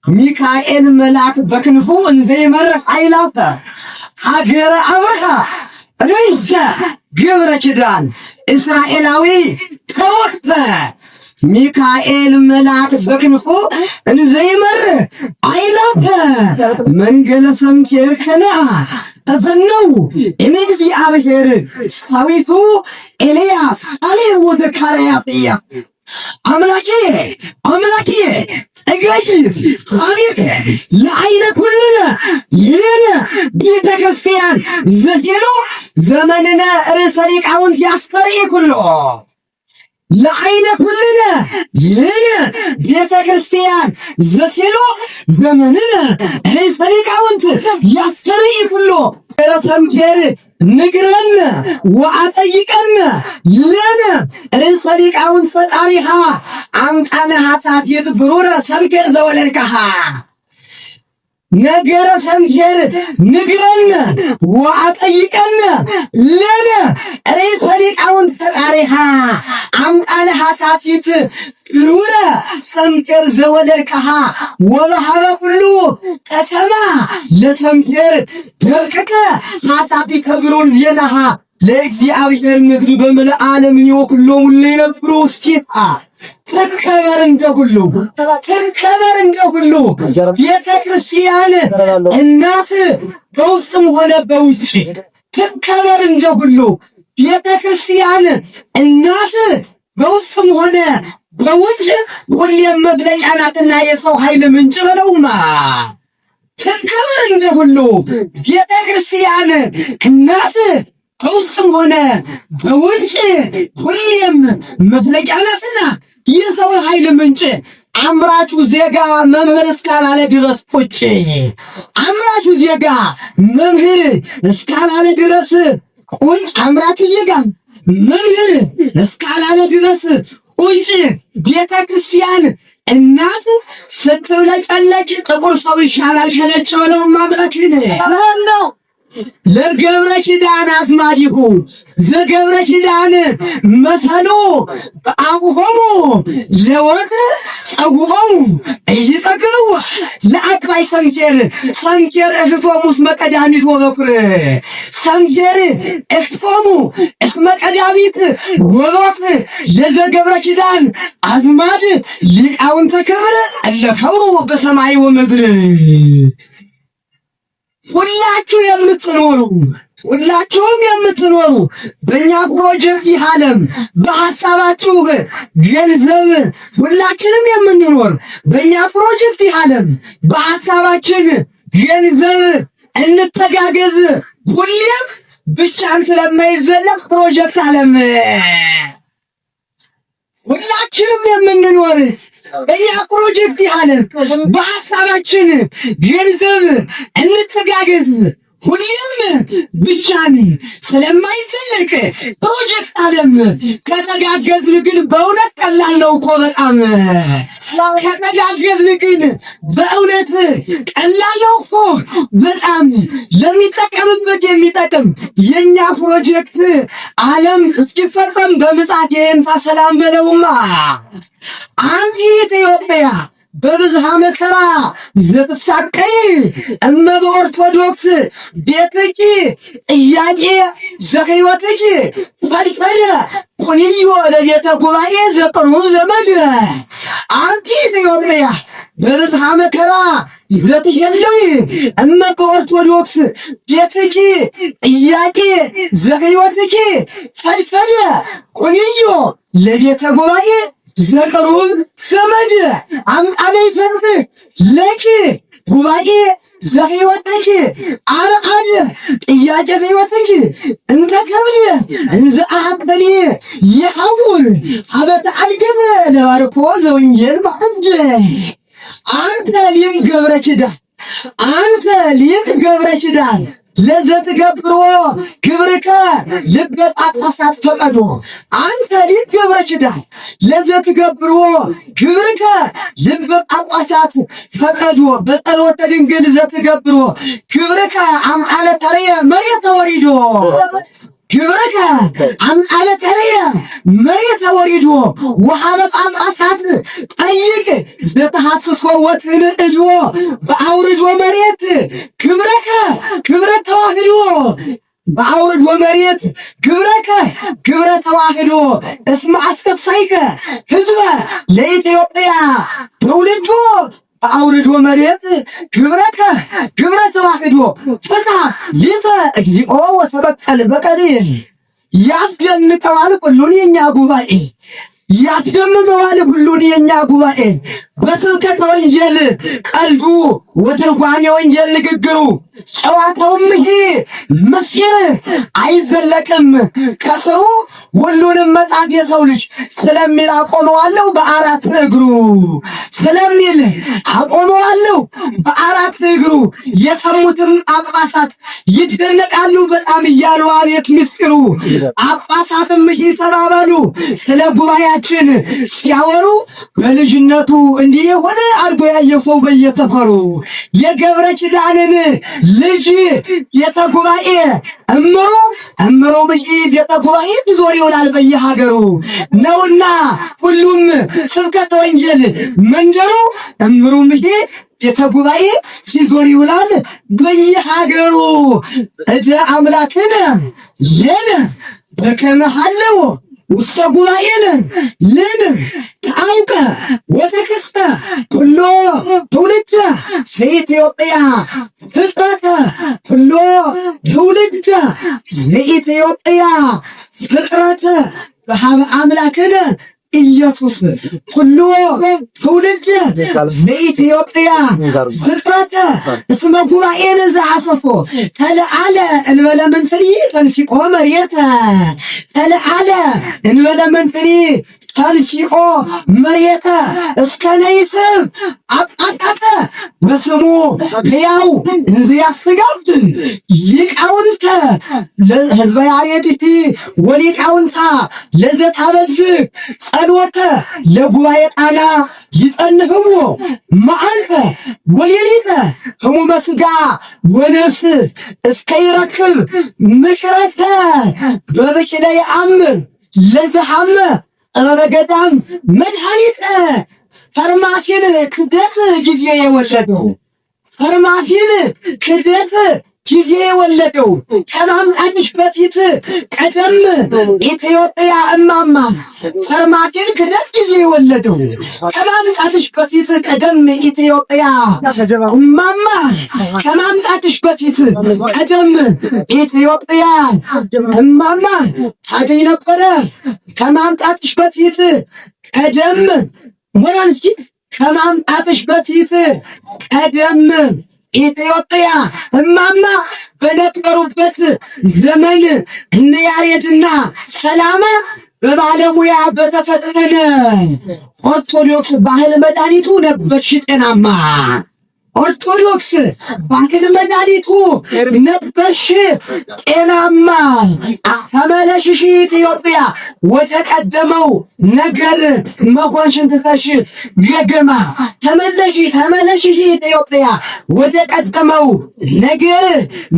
ሚካኤል መልአክ በክንፉ እንዘይመርህ አይላፈ ሀገረ አብርሃ ርዕሰ ግብረ ኪዳን እስራኤላዊ ተወክፈ ሚካኤል መልአክ በክንፉ እንዘይመርህ አይላፈ መንገለ ሰምኬር ከነአ ተፈነው እምእግዚአብሔር ሰዊቱ ኤልያስ አሌው ዘካርያስ አምላኬ እገይስ አቤት ለአይነ ኩልነ ይለነ ቤተ ክርስቲያን ዘሴሎ ዘመንነ ርዕሰ ሊቃውንት ያስተርኢ ኩሎ ለአይነ ኩልነ ይለነ ቤተ ክርስቲያን ዘሴሎ ዘመንነ ርዕሰ ሊቃውንት ያስተርኢ ኩሎ ረሰምኬር ንግረነ ወአጠይቀነ ለነ ርዕሰ ሊቃውንት ፈጣሪሃ አምጣነ ሐሳት የትብሩረ ሰምኬር ዘወለድከሃ ነገረ ሰምኬር ንግረነ ወአጠይቀነ ለነ ርዕሰ ሊቃውንት ፈጣሪሃ አምጣነ ሐሳት የትብሩረ ሰምኬር ዘወለድከሃ ወበሃበ ሁሉ ተሰማ ለሰምኬር ደርቅከ ሐሳት ተብሩር ዜናሃ ለእግዚአብሔር ምድር በመላ ዓለም ይወክሎም ለነብሩ ውስጢታ ተከበር እንደሁሉ ቤተ ክርስቲያን እናት በውስጥም ሆነ በውጭ ተከበር እንደሁሉ ቤተ ክርስቲያን እናት በውስጥም ሆነ በውጭ ሁሌም መግለጫ ናትና የሰው ኃይል ምንጭ በለውማ ተከበር እንደሁሉ ቤተ ክርስቲያን እናት በውስጥም ሆነ በውጭ ሁሌም መግለጫ ናትና የሰው ኃይል ምንጭ አምራቹ ዜጋ መምህር እስካላለ ድረስ ቁጭ አምራቹ ዜጋ መምህር እስካላለ ድረስ ቁጭ አምራቹ ዜጋ መምህር እስካላለ ድረስ ቁጭ ቤተ ክርስቲያን እናት ስትብለጨለጭ ጥቁር ሰው ይሻላል ከነጭ ብለው ማምለክን ለገብረ ኪዳን አዝማዲሁ ዘገብረ ኪዳን መሰሎ በአቡሆሙ ለወትር ጸጉሆሙ እይጸግሩ ለአባይ ሰምኬር እህቶሙ እስመ ቀዳሚት ወበኩር ሰምኬር እህቶሙ እስመ ቀዳሚት ወበኩር ለዘገብረ ኪዳን አዝማድ ሊቃውንተ ክብር እለከብሩ በሰማይ ወምድር ሁላችሁም የምትኖሩ በእኛ ፕሮጀክት ይህ ዓለም በሐሳባችሁ ገንዘብ ሁላችንም የምንኖር በእኛ ፕሮጀክት ይህ ዓለም በሐሳባችን ገንዘብ እንተጋገዝ ሁሌም ብቻን ስለማይዘለቅ ፕሮጀክት ዓለም ሁላችንም የምንኖር በእኛ ፕሮጀክት ያለን በሐሳባችን ገንዘብ እንተጋገዝ ሁሌም ብቻን ስለማይዘለቅ ፕሮጀክት ዓለም ከተጋገዝን ግን በእውነት ቀላል ነው እኮ በጣም ከተጋገዝን ግን በእውነት ቀላል ነው እኮ በጣም ለሚጠቀምበት የሚጠቅም የኛ ፕሮጀክት ዓለም እስኪፈጸም በምጽአት የእንታ ሰላም በለውማ አንዲት ኢትዮጵያ በብዝሃ መከራ ዘትሳቀይ በኦርቶዶክስ ቤትኪ ጥያቄ ዘህይወትኪ ፈድፈድ ኩንዮ ለቤተ ጉባኤ ዘቅሩ ዘመድ አንቲ ኢትዮጵያ በብዝሃ መከራ ዘትሄለይ በኦርቶዶክስ ቤትኪ ጥያቄ ዘህይወትኪ ፈድፈድ ኩንዮ ለቤተ ጉባኤ ዘቅሩብ ዘመድ አምጣነ ይፈርጥ ለኪ ጉባኤ ዘህይወትኪ አርአድ ጥያቄ ህይወትኪ እንተ ከብድ እንዘ አሐቅተኒ ይሐውር ሀበተ አድገት ለባርኮ ዘወንጌል ማዕድ አንተ ሊቅ ገብረ ኪዳን ለዘትገብሮ ክብርከ ልበ ጳጳሳት ፈቀዶ አንተ ሊቅ ገብረ ኪዳን ለዘትገብሮ ክብርከ ልበ ጳጳሳት ፈቀዶ በጸሎተ ድንግል ዘትገብሮ ክብርከ አምጣነ ተርየ መሬተ ወሪዶ ግብርከ አምጣለ ተለየ መሬተ ወሪዶ ወሃበ ጳጳሳት ጠይቅ ዘተሐስሶ ወትን እድዎ በአውርዶ መሬት ግብረከ ግብረ ተዋህዶ በአውርዶ መሬት ግብረከ ግብረ ተዋህዶ እስመ አስከፍሳይከ ህዝበ ለኢትዮጵያ ትውልዶ በአውርዶ መሬት ግብረከ ግብረ ተዋህዶ ፍታ ሊተ እግዚኦ ወተበቀል በቀል ያስደንቀዋል ሁሉን የኛ ጉባኤ ያስደምመዋል ሁሉን የኛ ጉባኤ በስብከተ ወንጌል ቀልዱ ወትርጓሜ ወንጌል ንግግሩ ጨዋታውም ይሄ ምስጢር አይዘለቅም ከስሩ ሁሉንም መጽሐፍ የሰው ልጅ ስለሚል አቆመዋለሁ በአራት እግሩ ስለሚል አቆመዋለሁ በአራት እግሩ የሰሙትም ጳጳሳት ይደነቃሉ በጣም እያሉ አቤት ምስጢሩ ጳጳሳትም ይሄ ተባባሉ ስለ ጉባኤያችን ሲያወሩ በልጅነቱ እንዲህ የሆነ አድጎ ያየው ሰው በየሰፈሩ የገብረ ኪዳንን ልጅ የተጉባኤ እምሩ ብዬ የተጉባኤ ዞር ይውላል በየሀገሩ ነውና ሁሉም ስብከተ ወንጌል መንደሩ እምሩ ብዬ የተጉባኤ ሲዞር ይውላል በየሀገሩ እደ አምላክን የነ በከመሃለው ውስተ ጉባኤን ልን ታውቀ ወተከስተ ኩሎ ትውልድ ዘኢትዮጵያ ፍጥረተ ኩሎ ትውልድ ዘኢትዮጵያ ፍጥረተ በሀበ አምላክነ ኢየሱስ ኩሎ ትውልድ ዘኢትዮጵያ ፍጥረተ እስመ ጉባኤነ ዘሐሰሶ ተለአለ እንበለ መንፈሪ ተንሲቆ መሬተ ተለአለ እንበለ መንፈሪ ተንሲቆ መሬተ እስከ ነይስብ ጳጳሳተ በስሙ ሕያው እንዘያስጋብት ሊቃውንተ ለሕዝበ ያሬድቲ ወሊቃውንታ ለዘታበዝህ ጸሎተ ለጉባኤ ጣና ይጸንህዎ መዓልተ ወሌሊተ ህሙመ ሥጋ ወነፍስ እስከ ይረክብ ምክረተ በብኪለ የአምር ለዘሐመ በገዳም መድኃኒተ ፈርማሲን ክደት ጊዜ የወለደው ፈርማሲን ክደት ጊዜ የወለደው ከማምጣትሽ በፊት ቀደም ኢትዮጵያ እማማ ፈርማሲን ክደት ጊዜ የወለደው ከማምጣትሽ በፊት ቀደም ኢትዮጵያ እማማ ከማምጣትሽ በፊት ቀደም ኢትዮጵያ እማማ ታገኝ ነበረ ከማምጣትሽ በፊት ቀደም ሞራንስቲ ከማምጣትሽ በፊት ቀደም ኢትዮጵያ እማማ በነበሩበት ዘመን እነ ያሬድና ሰላማ በባለሙያ በተፈተነ ኦርቶዶክስ ባህል መድኃኒቱ ነበርሽ ጤናማ ኦርቶዶክስ ባህል መድኃኒቱ ነበርሽ ጤናማ ተመለሽሽ ኢትዮጵያ ወደ ቀደመው ነገር መሆንሽን ትተሽ ገገማ ተመለሽሽ ኢትዮጵያ ወደ ቀደመው ነገር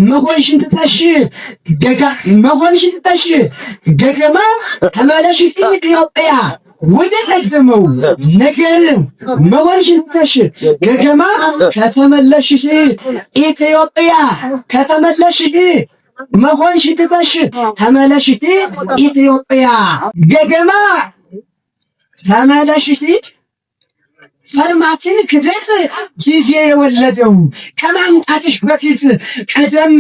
መሆንሽን ትተሽ ገገማ ተመለሽሽ ኢትዮጵያ ወደ ቀደመው ነገር መሆንሽን ትተሽ ገገማ ከተመለሽሽ ኢትዮጵያ ከተመለሽሽ መሆንሽን ትተሽ ተመለሽሽ ኢትዮጵያ ገገማ ተመለሽሽ ፈርማሲን ክደት ጊዜ የወለደው ከማምጣትሽ በፊት ቀደም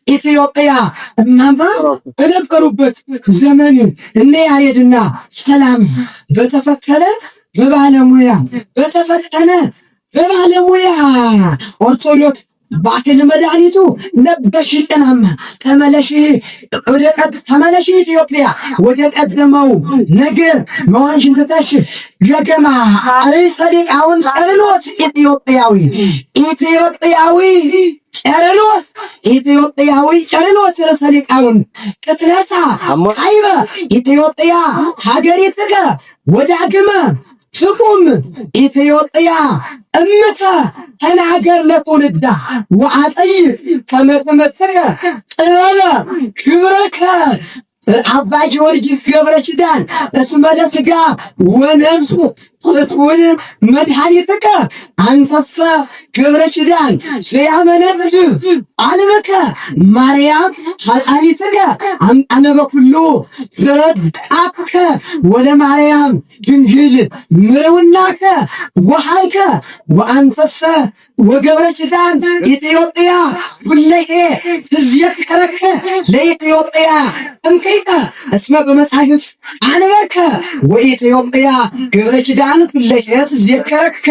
ኢትዮጵያ እማማ በነበሩበት ዘመን እነ ያሬድና ሰላም በተፈተነ በባለሙያ ኦርቶዶክስ ባህል መድኃኒቱ ነበርሽ ጤናማ ተመለሽ ኢትዮጵያ ወደ ቀደመው ነገር መሆንሽን ትተሽ ገገማ ርዕሰ ሊቃውንት ቄርሎስ ቄርሎስ ርዕሰ ሊቃውንት ቅትለሳ ካይበ ኢትዮጵያ ሀገሪትከ ወዳግመ ትቁም ኢትዮጵያ እምተ ተናገር ለትውልዳ ወአጠይቅ ከመ ትመትከ ጥበበ ክብረከ አባ ጊዮርጊስ ገብረ ኪዳን እስመ ለሥጋ ወነፍስ ፍቱን መድኃኒትከ አንተሰ ገብረ ኪዳን ዘያመነብር አልበከ ማርያም ሐፃኒትከ አምጣነ በኩሉ ረድአከ ወለ ማርያም ድንግል ምርውናከ ወሃይከ ወአንተሰ ወገብረ ኪዳን ኢትዮጵያ ሁለሄ ትዝየከረከ ለኢትዮጵያ እንከይከ እስመ በመጻሕፍት አንበከ ወኢትዮጵያ ገብረ ኪዳን ሁለሄ ትዝየከረከ